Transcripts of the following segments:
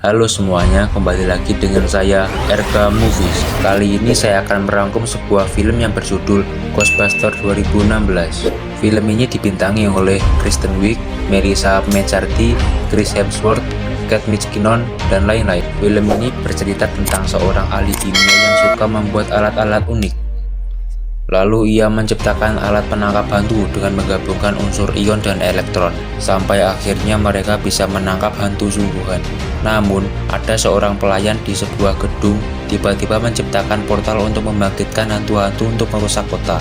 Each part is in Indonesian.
Halo semuanya, kembali lagi dengan saya, RK Movies. Kali ini saya akan merangkum sebuah film yang berjudul Ghostbusters 2016. Film ini dibintangi oleh Kristen Wiig, Melissa McCarthy, Chris Hemsworth, Kate McKinnon, dan lain-lain. Film ini bercerita tentang seorang ahli kimia yang suka membuat alat-alat unik. Lalu ia menciptakan alat penangkap hantu dengan menggabungkan unsur ion dan elektron, sampai akhirnya mereka bisa menangkap hantu sungguhan. Namun, ada seorang pelayan di sebuah gedung tiba-tiba menciptakan portal untuk membangkitkan hantu-hantu untuk merusak kota.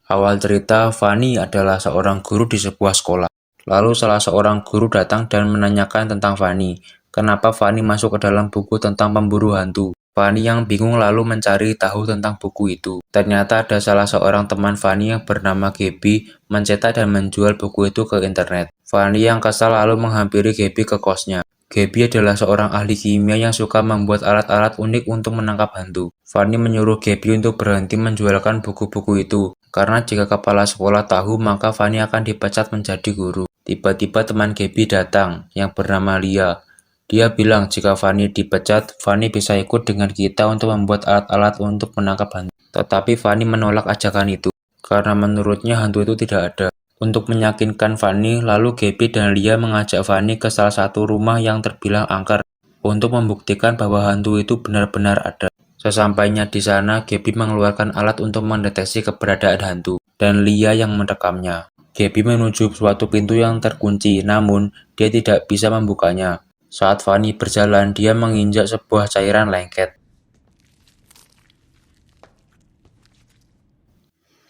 Awal cerita, Fanny adalah seorang guru di sebuah sekolah. Lalu salah seorang guru datang dan menanyakan tentang Fanny. Kenapa Fanny masuk ke dalam buku tentang pemburu hantu? Fanny yang bingung lalu mencari tahu tentang buku itu. Ternyata ada salah seorang teman Fanny yang bernama Gabby mencetak dan menjual buku itu ke internet. Fanny yang kesal lalu menghampiri Gabby ke kosnya. Gabby adalah seorang ahli kimia yang suka membuat alat-alat unik untuk menangkap hantu. Fanny menyuruh Gabby untuk berhenti menjualkan buku-buku itu, karena jika kepala sekolah tahu maka Fanny akan dipecat menjadi guru. Tiba-tiba teman Gabby datang yang bernama Lia. Dia bilang jika Fanny dipecat, Fanny bisa ikut dengan kita untuk membuat alat-alat untuk menangkap hantu. Tetapi Fanny menolak ajakan itu, karena menurutnya hantu itu tidak ada. Untuk meyakinkan Fanny, lalu Gabby dan Lia mengajak Fanny ke salah satu rumah yang terbilang angker, untuk membuktikan bahwa hantu itu benar-benar ada. Sesampainya di sana, Gabby mengeluarkan alat untuk mendeteksi keberadaan hantu, dan Lia yang merekamnya. Gabby menuju suatu pintu yang terkunci, namun dia tidak bisa membukanya. Saat Fanny berjalan, dia menginjak sebuah cairan lengket.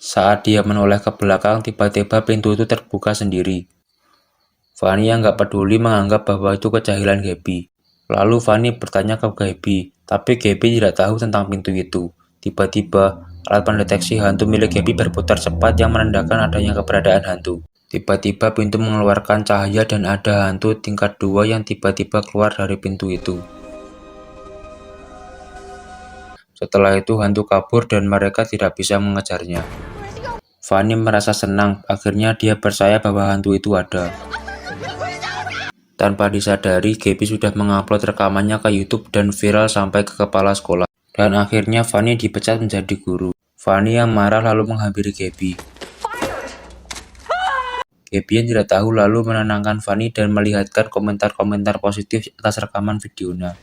Saat dia menoleh ke belakang, tiba-tiba pintu itu terbuka sendiri. Fanny yang nggak peduli menganggap bahwa itu kejahilan Gabby. Lalu Fanny bertanya ke Gabby, tapi Gabby tidak tahu tentang pintu itu. Tiba-tiba, alat pendeteksi hantu milik Gabby berputar cepat yang menandakan adanya keberadaan hantu. Tiba-tiba pintu mengeluarkan cahaya dan ada hantu tingkat 2 yang tiba-tiba keluar dari pintu itu. Setelah itu hantu kabur dan mereka tidak bisa mengejarnya. Fanny merasa senang, akhirnya dia percaya bahwa hantu itu ada. Tanpa disadari, Gabby sudah mengupload rekamannya ke YouTube dan viral sampai ke kepala sekolah. Dan akhirnya Fanny dipecat menjadi guru. Fanny yang marah lalu menghampiri Gabby. Gabby yang tidak tahu lalu menenangkan Fanny dan melihatkan komentar-komentar positif atas rekaman videonya.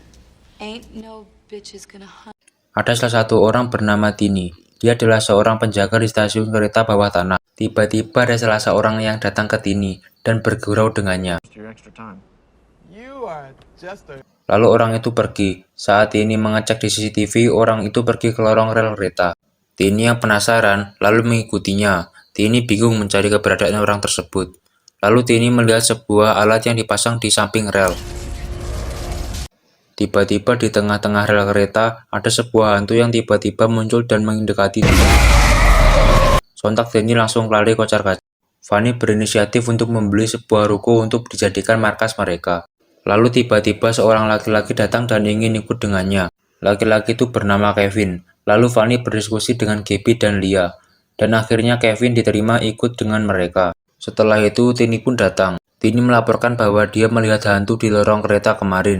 Ada salah satu orang bernama Tini. Dia adalah seorang penjaga di stasiun kereta bawah tanah. Tiba-tiba ada salah seorang yang datang ke Tini dan bergurau dengannya. Lalu orang itu pergi. Saat Tini mengecek di CCTV, orang itu pergi ke lorong rel kereta. Tini yang penasaran lalu mengikutinya. Tini bingung mencari keberadaan orang tersebut. Lalu Tini melihat sebuah alat yang dipasang di samping rel. Tiba-tiba di tengah-tengah rel kereta, ada sebuah hantu yang tiba-tiba muncul dan mendekati Tini. Sontak Tini langsung lari kocar-kacir. Fanny berinisiatif untuk membeli sebuah ruko untuk dijadikan markas mereka. Lalu tiba-tiba seorang laki-laki datang dan ingin ikut dengannya. Laki-laki itu bernama Kevin. Lalu Fanny berdiskusi dengan Gabby dan Lia. Dan akhirnya Kevin diterima ikut dengan mereka. Setelah itu Tini pun datang. Tini melaporkan bahwa dia melihat hantu di lorong kereta kemarin.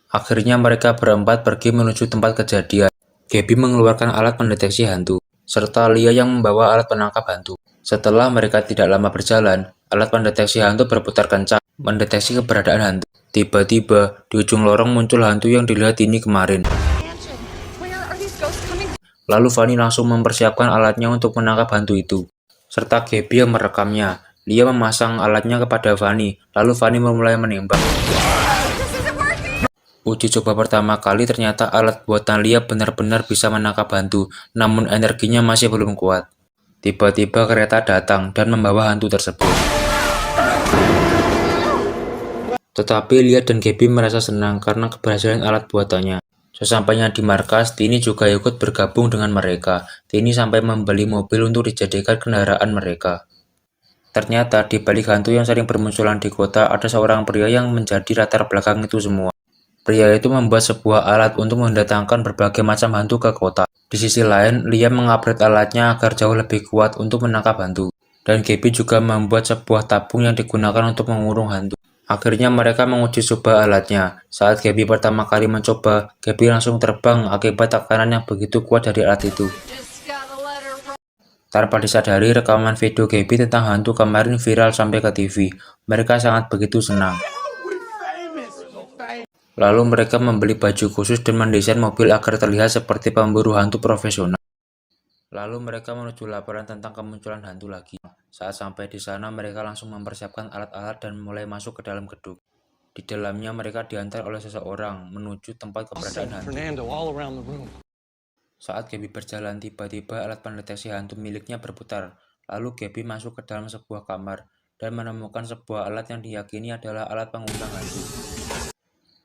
Akhirnya mereka berempat pergi menuju tempat kejadian. Gabby mengeluarkan alat pendeteksi hantu, serta Lia yang membawa alat penangkap hantu. Setelah mereka tidak lama berjalan, alat pendeteksi hantu berputar kencang, mendeteksi keberadaan hantu. Tiba-tiba, di ujung lorong muncul hantu yang dilihat Tini kemarin. Lalu Fanny langsung mempersiapkan alatnya untuk menangkap hantu itu, serta Gabby yang merekamnya. Lia memasang alatnya kepada Fanny, lalu Fanny memulai menembak. Uji coba pertama kali ternyata alat buatan Lia benar-benar bisa menangkap hantu, namun energinya masih belum kuat. Tiba-tiba kereta datang dan membawa hantu tersebut. Tetapi Lia dan Gabby merasa senang karena keberhasilan alat buatannya. Sesampainya di markas, Tini juga ikut bergabung dengan mereka. Tini sampai membeli mobil untuk dijadikan kendaraan mereka. Ternyata di balik hantu yang sering bermunculan di kota, ada seorang pria yang menjadi latar belakang itu semua. Pria itu membuat sebuah alat untuk mendatangkan berbagai macam hantu ke kota. Di sisi lain, Lia mengupgrade alatnya agar jauh lebih kuat untuk menangkap hantu. Dan Gabby juga membuat sebuah tabung yang digunakan untuk mengurung hantu. Akhirnya mereka menguji coba alatnya. Saat Gaby pertama kali mencoba, Gaby langsung terbang akibat tekanan yang begitu kuat dari alat itu. Tanpa disadari, rekaman video Gaby tentang hantu kemarin viral sampai ke TV. Mereka sangat begitu senang. Lalu mereka membeli baju khusus dan mendesain mobil agar terlihat seperti pemburu hantu profesional. Lalu mereka menuju laporan tentang kemunculan hantu lagi. Saat sampai di sana, mereka langsung mempersiapkan alat-alat dan mulai masuk ke dalam gedung. Di dalamnya mereka diantar oleh seseorang menuju tempat keberadaan hantu. Saat Gaby berjalan, tiba-tiba alat pendeteksi hantu miliknya berputar. Lalu Gaby masuk ke dalam sebuah kamar dan menemukan sebuah alat yang diyakini adalah alat pengundang hantu.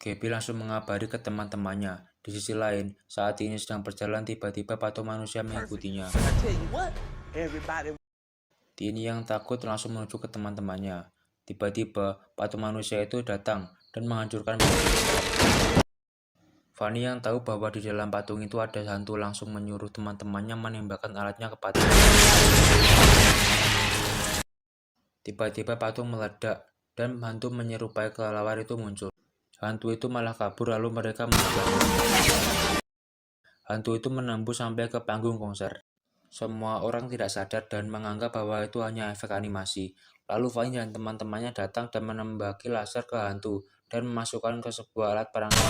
Gaby langsung mengabari ke teman-temannya. Di sisi lain, saat ini sedang berjalan, tiba-tiba patung manusia mengikutinya. Tini yang takut langsung menuju ke teman-temannya. Tiba-tiba, patung manusia itu datang dan menghancurkan mobil. Fanny yang tahu bahwa di dalam patung itu ada hantu langsung menyuruh teman-temannya menembakkan alatnya ke patung. Tiba-tiba patung meledak dan hantu menyerupai kelelawar itu muncul. Hantu itu malah kabur lalu mereka mengejarnya. Hantu itu menembus sampai ke panggung konser. Semua orang tidak sadar dan menganggap bahwa itu hanya efek animasi. Lalu Fanny dan teman-temannya datang dan menembaki laser ke hantu dan memasukkan ke sebuah alat perangkap.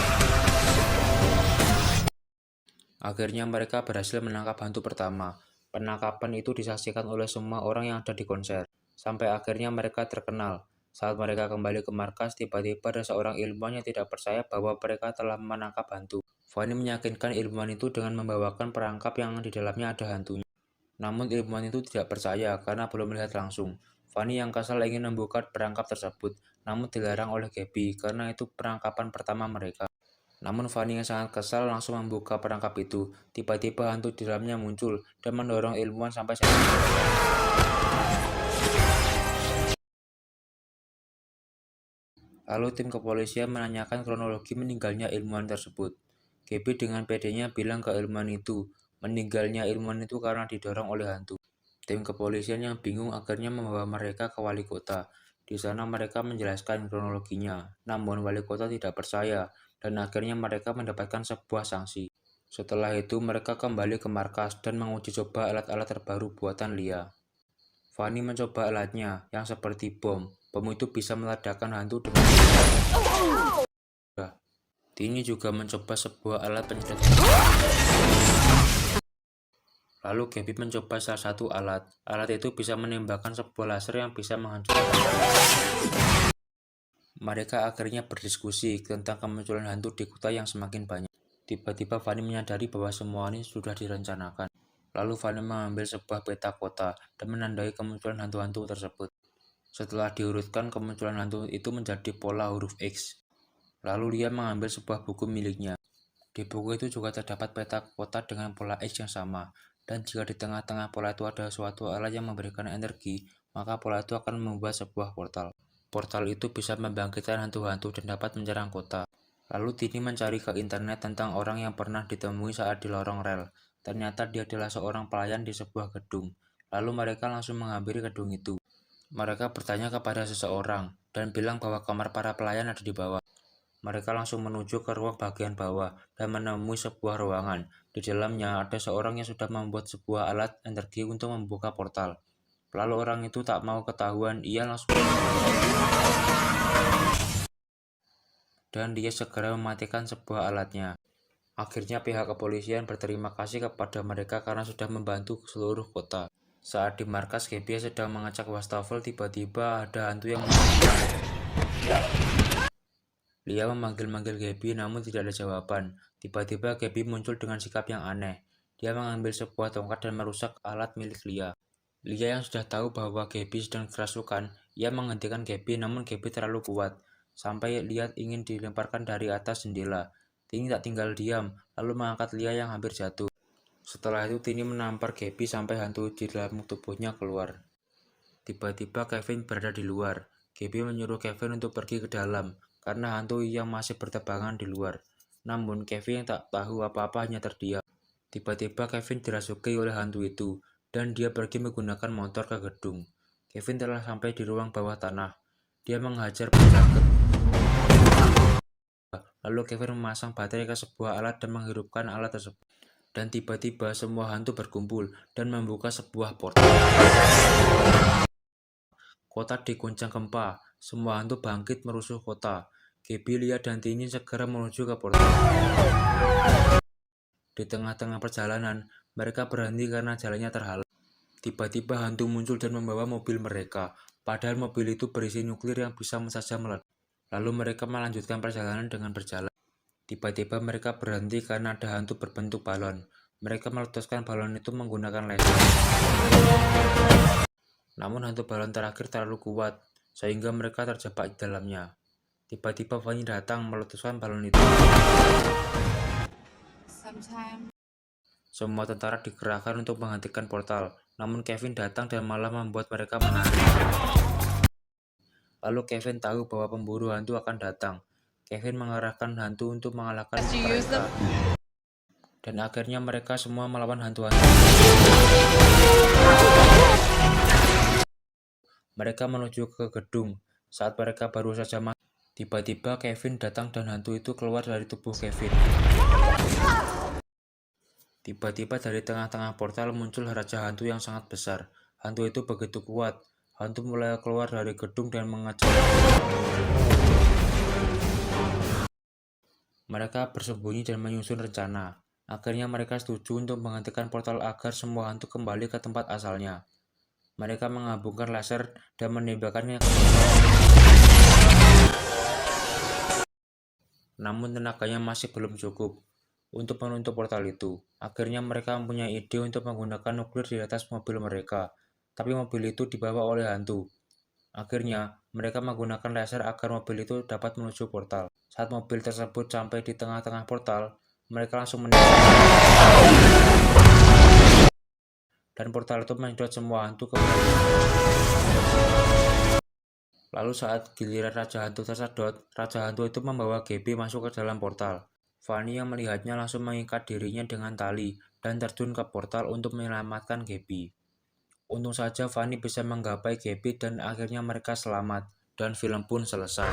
Akhirnya mereka berhasil menangkap hantu pertama. Penangkapan itu disaksikan oleh semua orang yang ada di konser. Sampai akhirnya mereka terkenal. Saat mereka kembali ke markas, tiba-tiba ada seorang ilmuwan yang tidak percaya bahwa mereka telah menangkap hantu. Fanny meyakinkan ilmuwan itu dengan membawakan perangkap yang di dalamnya ada hantunya. Namun ilmuwan itu tidak percaya karena belum melihat langsung. Fanny yang kesal ingin membuka perangkap tersebut, namun dilarang oleh Gaby karena itu perangkapan pertama mereka. Namun Fanny yang sangat kesal langsung membuka perangkap itu. Tiba-tiba hantu di dalamnya muncul dan mendorong ilmuwan sampai sana. Lalu tim kepolisian menanyakan kronologi meninggalnya ilmuwan tersebut. Gaby dengan pedenya bilang ke ilmuwan itu, meninggalnya ilmuwan itu karena didorong oleh hantu. Tim kepolisian yang bingung akhirnya membawa mereka ke wali kota. Di sana mereka menjelaskan kronologinya, namun wali kota tidak percaya dan akhirnya mereka mendapatkan sebuah sanksi. Setelah itu mereka kembali ke markas dan menguji coba alat-alat terbaru buatan Lia. Fanny mencoba alatnya yang seperti bom. Bom itu bisa meledakkan hantu dengan mudah. Tini juga mencoba sebuah alat penyedot. Lalu Gaby mencoba salah satu alat. Alat itu bisa menembakkan sebuah laser yang bisa menghancurkan hantu. Mereka akhirnya berdiskusi tentang kemunculan hantu di kota yang semakin banyak. Tiba-tiba Fanny menyadari bahwa semua ini sudah direncanakan. Lalu Fanny mengambil sebuah peta kota dan menandai kemunculan hantu-hantu tersebut. Setelah diurutkan, kemunculan hantu itu menjadi pola huruf X. Lalu dia mengambil sebuah buku miliknya. Di buku itu juga terdapat peta kota dengan pola X yang sama. Dan jika di tengah-tengah pola itu ada suatu alat yang memberikan energi, maka pola itu akan membuat sebuah portal. Portal itu bisa membangkitkan hantu-hantu dan dapat menyerang kota. Lalu Tini mencari ke internet tentang orang yang pernah ditemui saat di lorong rel. Ternyata dia adalah seorang pelayan di sebuah gedung. Lalu mereka langsung menghampiri gedung itu. Mereka bertanya kepada seseorang dan bilang bahwa kamar para pelayan ada di bawah. Mereka langsung menuju ke ruang bagian bawah dan menemui sebuah ruangan. Di dalamnya ada seorang yang sudah membuat sebuah alat energi untuk membuka portal. Lalu orang itu tak mau ketahuan, ia langsung dan dia segera mematikan sebuah alatnya. Akhirnya pihak kepolisian berterima kasih kepada mereka karena sudah membantu seluruh kota. Saat di markas Gaby sedang mengecek wastafel, tiba-tiba ada hantu yang Lia memanggil-manggil Gaby namun tidak ada jawaban. Tiba-tiba Gaby muncul dengan sikap yang aneh. Dia mengambil sebuah tongkat dan merusak alat milik Lia. Lia yang sudah tahu bahwa Gaby sedang kerasukan, ia menghentikan Gaby namun Gaby terlalu kuat. Sampai Lia ingin dilemparkan dari atas jendela. Tini tak tinggal diam, lalu mengangkat Lia yang hampir jatuh. Setelah itu Tini menampar Gaby sampai hantu di dalam tubuhnya keluar. Tiba-tiba Kevin berada di luar. Gaby menyuruh Kevin untuk pergi ke dalam, karena hantu yang masih bertebangan di luar. Namun Kevin yang tak tahu apa-apa hanya terdiam. Tiba-tiba Kevin dirasuki oleh hantu itu, dan dia pergi menggunakan motor ke gedung. Kevin telah sampai di ruang bawah tanah. Dia menghajar penjaga. Lalu Kevin memasang baterai ke sebuah alat dan menghidupkan alat tersebut. Dan tiba-tiba semua hantu berkumpul dan membuka sebuah portal. Kota diguncang gempa. Semua hantu bangkit merusuh kota. Gabby, Lia, dan Tini segera menuju ke portal. Di tengah-tengah perjalanan, mereka berhenti karena jalannya terhalang. Tiba-tiba hantu muncul dan membawa mobil mereka. Padahal mobil itu berisi nuklir yang bisa saja meledak. Lalu mereka melanjutkan perjalanan dengan berjalan. Tiba-tiba mereka berhenti karena ada hantu berbentuk balon. Mereka meletuskan balon itu menggunakan laser. Namun hantu balon terakhir terlalu kuat, sehingga mereka terjebak di dalamnya. Tiba-tiba Fanny datang meletuskan balon itu. Semua tentara dikerahkan untuk menghentikan portal, namun Kevin datang dan malah membuat mereka menari. Lalu Kevin tahu bahwa pemburu hantu akan datang. Kevin mengarahkan hantu untuk mengalahkan mereka. Dan akhirnya mereka semua melawan hantu-hantu. Mereka menuju ke gedung. Saat mereka baru saja masuk, tiba-tiba Kevin datang dan hantu itu keluar dari tubuh Kevin. Tiba-tiba dari tengah-tengah portal muncul raja hantu yang sangat besar. Hantu itu begitu kuat. Hantu mulai keluar dari gedung dan mengejar. Mereka bersembunyi dan menyusun rencana. Akhirnya mereka setuju untuk menghentikan portal agar semua hantu kembali ke tempat asalnya. Mereka mengambungkan laser dan menembakkannya ke portal. Namun tenaganya masih belum cukup untuk menutup portal itu. Akhirnya mereka mempunyai ide untuk menggunakan nuklir di atas mobil mereka. Tapi mobil itu dibawa oleh hantu. Akhirnya, mereka menggunakan laser agar mobil itu dapat menuju portal. Saat mobil tersebut sampai di tengah-tengah portal, mereka langsung menembak. Dan portal itu menyedot semua hantu ke belakang. Lalu saat giliran Raja Hantu tersedot, Raja Hantu itu membawa Gabby masuk ke dalam portal. Fanny yang melihatnya langsung mengikat dirinya dengan tali dan terjun ke portal untuk menyelamatkan Gabby. Untung saja Fanny bisa menggapai Gabby dan akhirnya mereka selamat, dan film pun selesai.